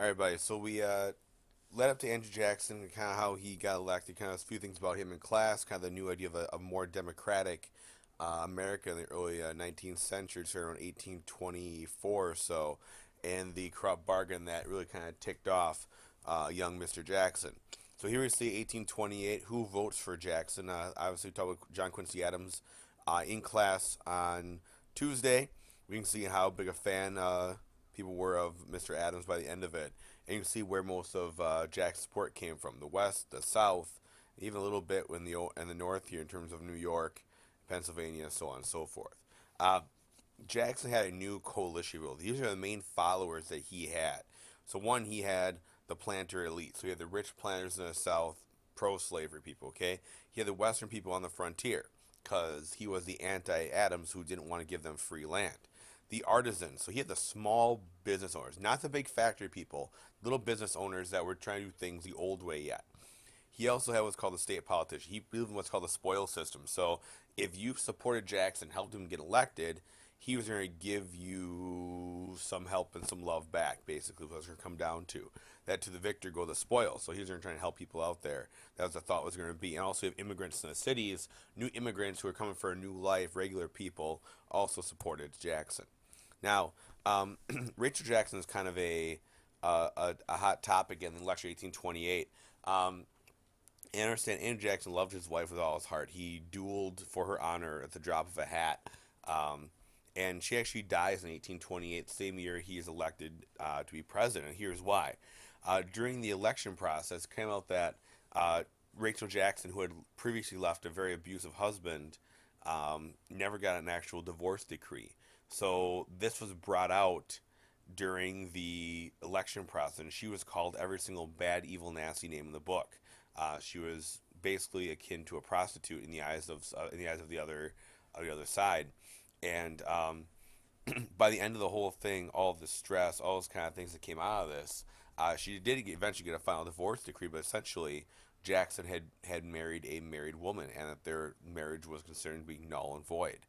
All right, buddy. So we led up to Andrew Jackson and kind of how he got elected. Kind of a few things about him in class. Kind of the new idea of a more democratic America in the early 19th century, starting around 1824 or so, and the corrupt bargain that really kind of ticked off young Mr. Jackson. So here we see 1828. Who votes for Jackson? Obviously, we talk about John Quincy Adams in class on Tuesday. We can see how big a fan people were of Mr. Adams by the end of it. And you can see where most of Jack's support came from: the West, the South, even a little bit in the North here in terms of New York, Pennsylvania, so on and so forth. Uh, Jackson had a new coalition rule. These are the main followers that he had. So one, he had the planter elite. So he had the rich planters in the South, pro-slavery people. Okay, he had the Western people on the frontier because he was the anti-Adams who didn't want to give them free land. The artisans. So he had the small business owners, not the big factory people, little business owners that were trying to do things the old way yet. He also had what's called the state politician. He believed in what's called the spoil system. So if you supported Jackson, helped him get elected, he was going to give you some help and some love back, basically, what it was going to come down to. That to the victor go the spoil. So he was going to try and help people out there. That was the thought was going to be. And also, you have immigrants in the cities, new immigrants who are coming for a new life, regular people, also supported Jackson. Now, Rachel Jackson is kind of a hot topic in the election 1828. And I understand Andrew Jackson loved his wife with all his heart. He dueled for her honor at the drop of a hat. Um, and she actually dies in 1828, the same year he is elected to be president. Here's why. During the election process, it came out that Rachel Jackson, who had previously left a very abusive husband, never got an actual divorce decree. So this was brought out during the election process, and she was called every single bad, evil, nasty name in the book. She was basically akin to a prostitute in the eyes of the other side, and by the end of the whole thing, all of the stress, all those kind of things that came out of this, she did eventually get a final divorce decree, but essentially Jackson had married a married woman, and that their marriage was considered to be null and void,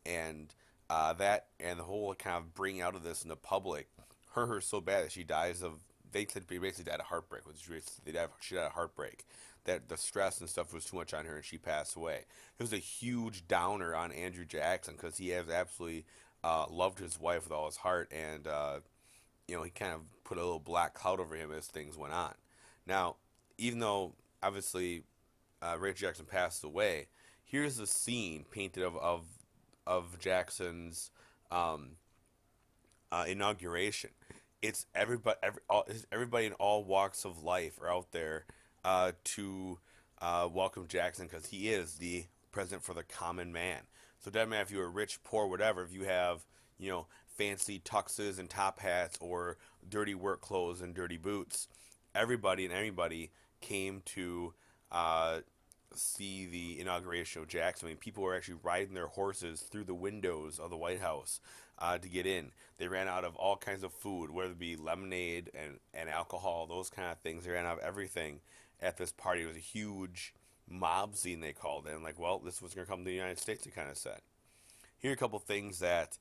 and that and the whole kind of bringing out of this in the public hurt her so bad that she dies of they said she basically died of heartbreak. She died of heartbreak. That the stress and stuff was too much on her, and she passed away. It was a huge downer on Andrew Jackson because he has absolutely loved his wife with all his heart, and he kind of put a little black cloud over him as things went on. Now, even though obviously Rachel Jackson passed away, here's the scene painted of Jackson's um, inauguration. It's everybody in all walks of life are out there to welcome Jackson because he is the president for the common man. So it doesn't matter if you're rich, poor, whatever. If you have fancy tuxes and top hats or dirty work clothes and dirty boots, everybody and anybody came to uh, see the inauguration of Jackson. I mean, people were actually riding their horses through the windows of the White House to get in. They ran out of all kinds of food, whether it be lemonade and alcohol, those kind of things. They ran out of everything at this party. It was a huge mob scene, they called it. And like, well, this was going to come to the United States, they kind of said. Here are a couple things that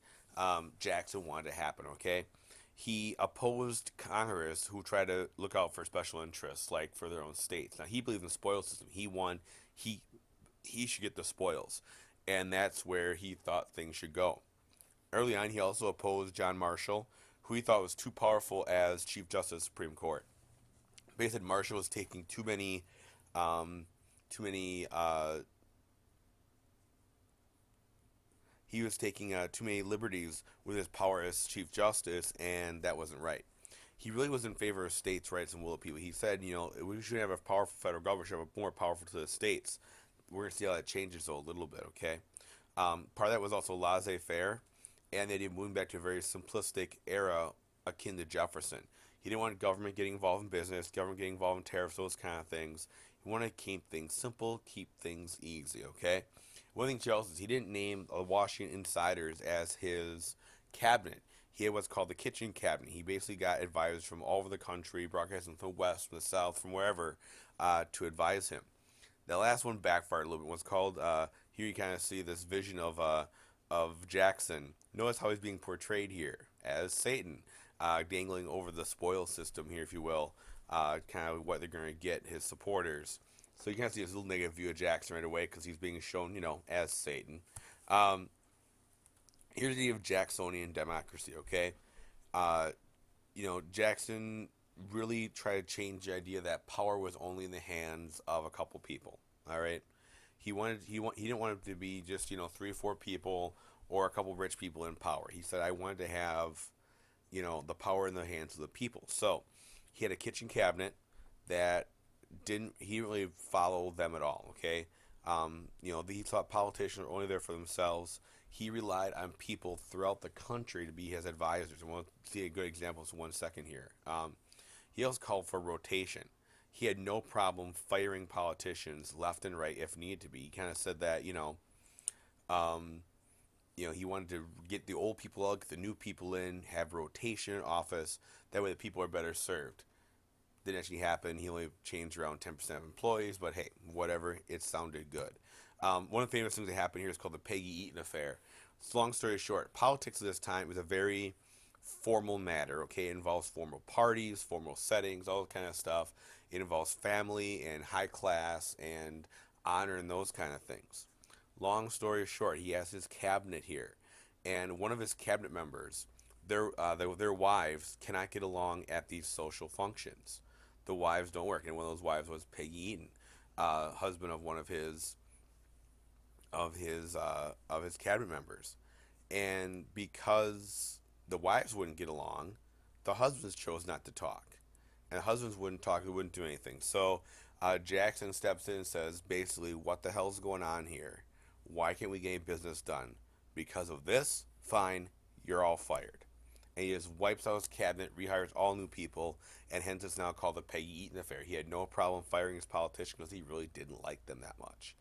Jackson wanted to happen, okay? He opposed Congress who tried to look out for special interests, like for their own states. Now, he believed in the spoil system. He he should get the spoils, and that's where he thought things should go. Early on, he also opposed John Marshall, who he thought was too powerful as Chief Justice of the Supreme Court. But he said Marshall was taking um, too many. He was taking too many liberties with his power as Chief Justice, and that wasn't right. He really was in favor of states' rights and will of people. He said, we should have a powerful federal government, should have a more powerful to the states. We're going to see how that changes though a little bit, okay? Part of that was also laissez-faire, and they did moving back to a very simplistic era akin to Jefferson. He didn't want government getting involved in business, government getting involved in tariffs, those kind of things. He wanted to keep things simple, keep things easy, okay? One thing else is he didn't name the Washington insiders as his cabinet. He had what's called the kitchen cabinet. He basically got advisors from all over the country, broadcasting from the west, from the south, from wherever, to advise him. The last one backfired a little bit. What's called here you kind of see this vision of Jackson. Notice how he's being portrayed here as Satan. dangling over the spoil system here, if you will, kind of what they're going to get his supporters. So you can see this little negative view of Jackson right away because he's being shown, as Satan. Um, Here's the idea of Jacksonian democracy, okay? Uh, Jackson really tried to change the idea that power was only in the hands of a couple people. All right, he didn't want it to be just 3 or 4 people or a couple rich people in power. He said I wanted to have the power in the hands of the people. So he had a kitchen cabinet that didn't he didn't really follow them at all. Okay, he thought politicians were only there for themselves. He relied on people throughout the country to be his advisors, and we'll see a good example in 1 second here. He also called for rotation. He had no problem firing politicians left and right if needed to be. He kind of said that um, he wanted to get the old people out, get the new people in, have rotation in office. That way, the people are better served. Didn't actually happen. He only changed around 10% of employees, but hey, whatever. It sounded good. One of the famous things that happened here is called the Peggy Eaton affair. So long story short, politics at this time was a very formal matter. Okay, it involves formal parties, formal settings, all that kind of stuff. It involves family and high class and honor and those kind of things. Long story short, he has his cabinet here, and one of his cabinet members, their wives cannot get along at these social functions. The wives don't work, and one of those wives was Peggy Eaton, husband of one of his cabinet members, and because the wives wouldn't get along, the husbands chose not to talk, and the husbands wouldn't talk, they wouldn't do anything. So Jackson steps in and says, basically, what the hell's going on here? Why can't we get business done? Because of this, fine, you're all fired. And he just wipes out his cabinet, rehires all new people, and hence it's now called the Peggy Eaton affair. He had no problem firing his politicians because he really didn't like them that much.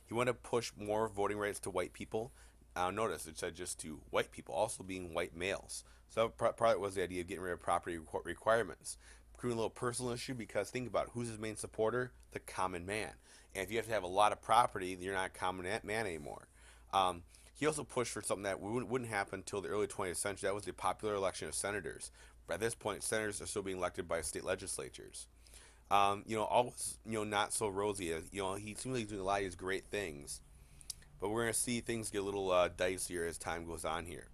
He wanted to push more voting rights to white people. Notice it said just to white people, also being white males. So probably was the idea of getting rid of property requirements. Creating a little personal issue because think about it, who's his main supporter? The common man. And if you have to have a lot of property, you're not a common man anymore. He also pushed for something that wouldn't happen until the early 20th century. That was the popular election of senators. By this point, senators are still being elected by state legislatures. Always, not so rosy. He seems like he's doing a lot of these great things, but we're going to see things get a little dicier as time goes on here.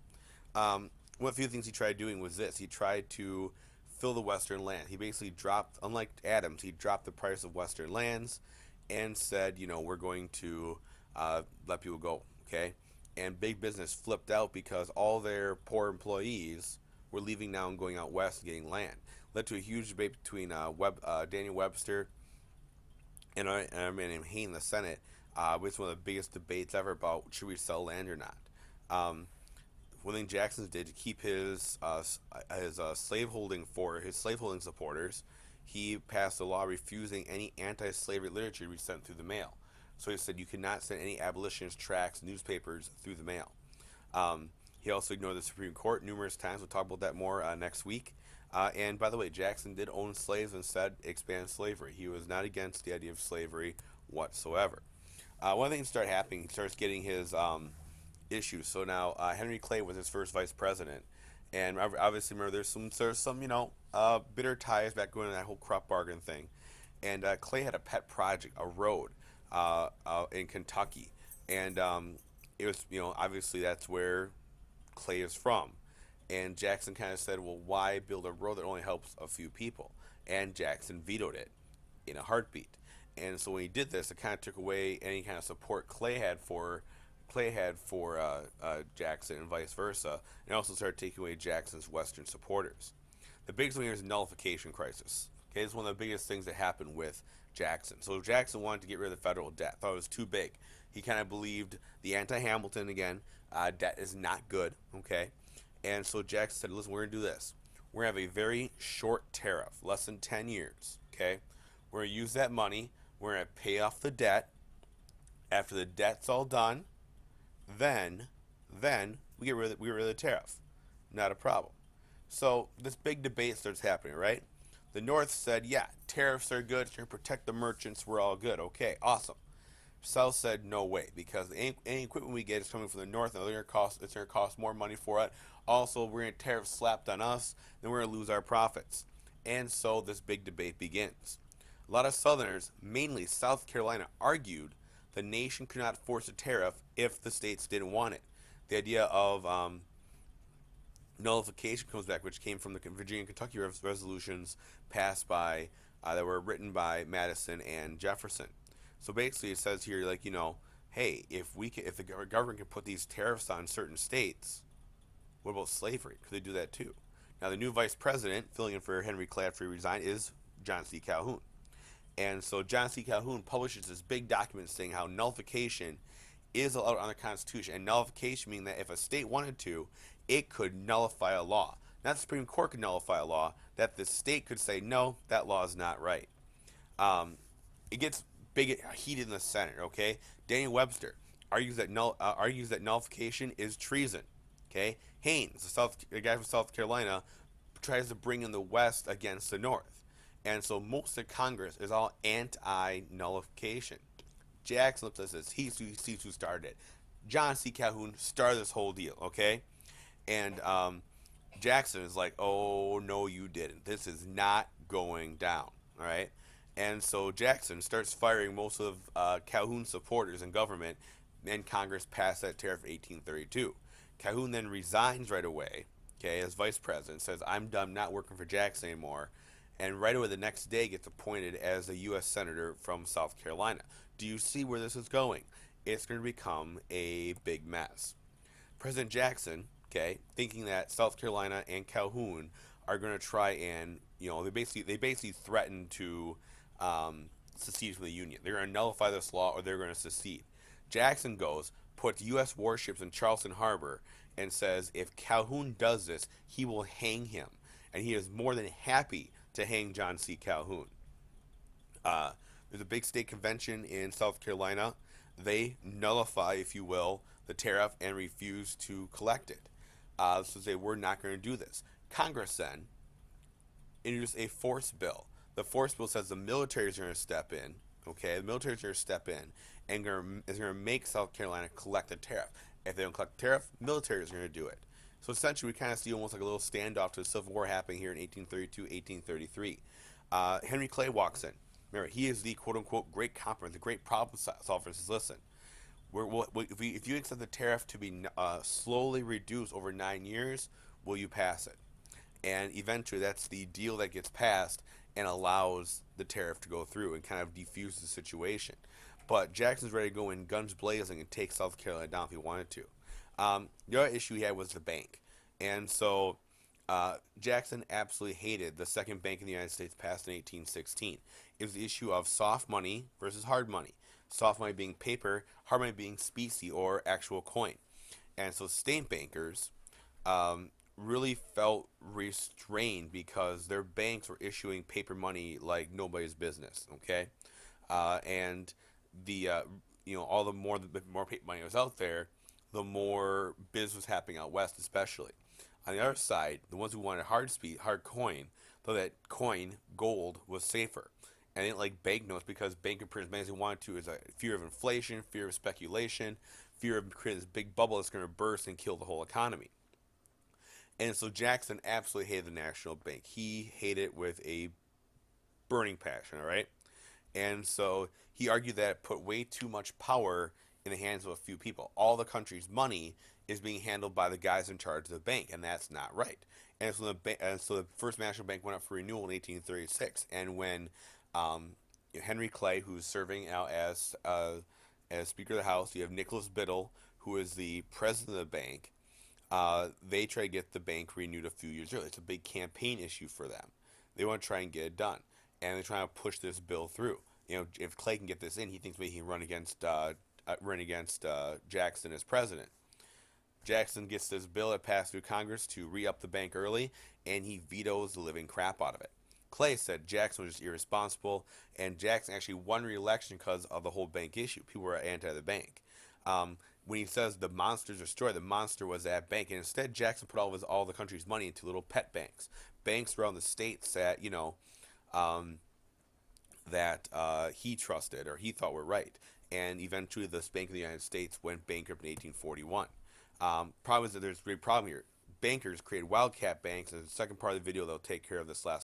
One of the few things he tried doing was this. He tried to fill the western land. He basically dropped, unlike Adams, he dropped the price of western lands and said, we're going to let people go, okay? And big business flipped out because all their poor employees were leaving now and going out west and getting land. Led to a huge debate between Daniel Webster and a man named Hayne in the Senate, which is one of the biggest debates ever about should we sell land or not. One thing Jackson did to keep his slaveholding supporters, he passed a law refusing any anti-slavery literature to be sent through the mail. So he said you could not send any abolitionist tracts, newspapers through the mail. He also ignored the Supreme Court numerous times. We'll talk about that more next week. And by the way, Jackson did own slaves and said expand slavery. He was not against the idea of slavery whatsoever. One of the things started happening, he starts getting his issues. So now Henry Clay was his first vice president. And obviously, remember, there's some bitter ties back going to that whole crop bargain thing. And Clay had a pet project, a road in Kentucky. And it was, obviously that's where Clay is from. And Jackson kind of said, well, why build a road that only helps a few people? And Jackson vetoed it in a heartbeat. And so when he did this, it kind of took away any kind of support Clay had for Jackson and vice versa, and also started taking away Jackson's Western supporters. The biggest thing here is nullification crisis. Okay, it's one of the biggest things that happened with Jackson. So Jackson wanted to get rid of the federal debt. Thought it was too big. He kind of believed the anti-Hamilton again. Debt is not good. Okay, and so Jackson said, "Listen, we're gonna do this. We're gonna have a very short tariff, less than 10 years. Okay, we're gonna use that money. We're gonna pay off the debt. After the debt's all done, then we get rid of the tariff. Not a problem." So this big debate starts happening, right? The North said, yeah, tariffs are good. It's going to protect the merchants. We're all good. Okay, awesome. South said no way because any equipment we get is coming from the North, and it's gonna cost more money for it. Also, we're gonna tariff slapped on us, then we're gonna lose our profits. And so this big debate begins. A lot of Southerners, mainly South Carolina, argued the nation could not force a tariff if the states didn't want it. The idea of nullification comes back, which came from the Virginia and Kentucky resolutions passed by that were written by Madison and Jefferson. So basically, it says here, like, hey, if the government can put these tariffs on certain states, what about slavery? Could they do that too? Now, the new vice president, filling in for Henry Clay after he resigned, is John C. Calhoun. And so John C. Calhoun publishes this big document saying how nullification is allowed on the Constitution, and nullification meaning that if a state wanted to, it could nullify a law. Not the Supreme Court could nullify a law, that the state could say, no, that law is not right. It gets big heated in the Senate, okay? Daniel Webster argues that nullification is treason, okay? Haynes, the guy from South Carolina, tries to bring in the West against the North. And so most of Congress is all anti-nullification. Jackson looks at this. He's who started it. John C. Calhoun started this whole deal, okay? And Jackson is like, oh, no, you didn't. This is not going down, all right? And so Jackson starts firing most of Calhoun's supporters in government, and Congress passed that tariff in 1832. Calhoun then resigns right away, okay, as vice president, says, I'm done not working for Jackson anymore, and right away the next day gets appointed as a U.S. Senator from South Carolina. Do you see where this is going? It's going to become a big mess. President Jackson, okay, thinking that South Carolina and Calhoun are going to try and, they basically threaten to secede from the Union. They're going to nullify this law or they're going to secede. Jackson puts U.S. warships in Charleston Harbor, and says if Calhoun does this, he will hang him. And he is more than happy to hang John C. Calhoun. There's a big state convention in South Carolina. They nullify, if you will, the tariff and refuse to collect it. So they were not going to do this. Congress then introduced a force bill. The force bill says the military is going to step in. Okay, the military is going to step in and is going to make South Carolina collect the tariff. If they don't collect the tariff, military is going to do it. So essentially, we kind of see almost like a little standoff to the Civil War happening here in 1832, 1833. Henry Clay walks in. Remember, he is the quote-unquote great compromise, the great problem solver. Says, listen, if you accept the tariff to be slowly reduced over 9 years, will you pass it? And eventually, that's the deal that gets passed and allows the tariff to go through and kind of defuse the situation. But Jackson's ready to go in guns blazing and take South Carolina down if he wanted to. The other issue he had was the bank. And so Jackson absolutely hated the second bank in the United States passed in 1816. It was the issue of soft money versus hard money. Soft money being paper, hard money being specie or actual coin. And so state bankers really felt restrained because their banks were issuing paper money like nobody's business, okay? And the all the more paper money was out there, the more business was happening out west, especially. On the other side, the ones who wanted hard coin, thought that coin, gold, was safer. And they didn't like banknotes because bank could print as many as they wanted to. Is a fear of inflation, fear of speculation, fear of creating this big bubble that's going to burst and kill the whole economy. And so Jackson absolutely hated the National Bank. He hated it with a burning passion, all right? And so he argued that it put way too much power in the hands of a few people. All the country's money is being handled by the guys in charge of the bank, and that's not right. And so the First National Bank went up for renewal in 1836. And when Henry Clay, who's serving out as Speaker of the House, you have Nicholas Biddle, who is the president of the bank. They try to get the bank renewed a few years early. It's a big campaign issue for them. They want to try and get it done, and they're trying to push this bill through. If Clay can get this in, he thinks maybe he can run against Jackson as president. Jackson gets this bill that passed through Congress to re-up the bank early, and he vetoes the living crap out of it. Clay said Jackson was just irresponsible, and Jackson actually won re-election because of the whole bank issue. People were anti the bank. When he says the monster's destroyed, the monster was that bank, and instead Jackson put all the country's money into little pet banks, banks around the states that that he trusted or he thought were right. and eventually this Bank of the United States went bankrupt in 1841. Problem is that there's a big problem here. Bankers created wildcat banks, and the second part of the video they'll take care of this last